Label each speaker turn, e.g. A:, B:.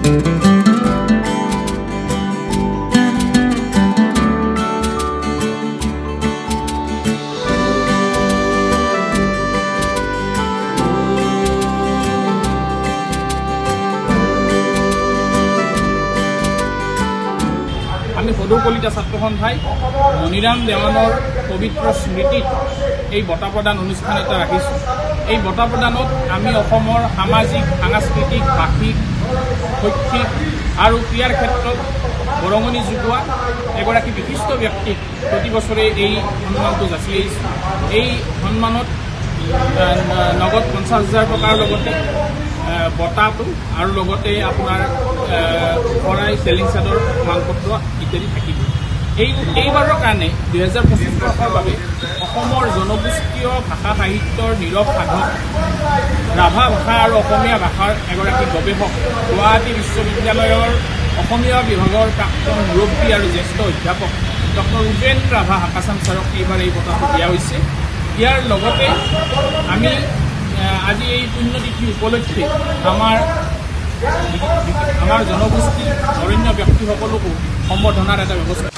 A: আমি সদৌ কলিতা ছাত্ৰ সন্থাই মণিৰাম দেৱানৰ পবিত্ৰ স্মৃতিত এই বঁটা প্ৰদান অনুষ্ঠান এটা ৰাখিছোঁ। এই বঁটা প্ৰদানত আমি অসমৰ সামাজিক, সাংস্কৃতিক, ভাষিক, শৈক্ষিক আৰু ক্ৰীড়াৰ ক্ষেত্ৰত বৰঙণি যোগোৱা এগৰাকী বিশিষ্ট ব্যক্তিক প্ৰতি বছৰে এই সন্মানটো যাচি আহিছোঁ। এই সন্মানত নগদ 50,000 টকাৰ লগতে বঁটাটো আৰু লগতে আপোনাৰ শৰাই, চেলিং চাদৰ, প্ৰমাণপত্ৰ ইত্যাদি থাকিব। এইবাৰৰ কাৰণে 2025 বৰ্ষৰ বাবে অসমৰ জনগোষ্ঠীয় ভাষা সাহিত্যৰ নীৰৱ সাধক, ৰাভা ভাষা আৰু অসমীয়া ভাষাৰ এগৰাকী গৱেষক, গুৱাহাটী বিশ্ববিদ্যালয়ৰ অসমীয়া বিভাগৰ প্ৰাক্তন মুৰব্বী আৰু জ্যেষ্ঠ অধ্যাপক ডক্টৰ উপেন ৰাভা হাকাচাম ছাৰক এইবাৰ এই বঁটাটো দিয়া হৈছে। ইয়াৰ লগতে আমি আজি এই পুণ্যতিথি উপলক্ষে আমাৰ জনগোষ্ঠীৰ অৰণ্য ব্যক্তিসকলকো সম্বৰ্ধনাৰ এটা ব্যৱস্থা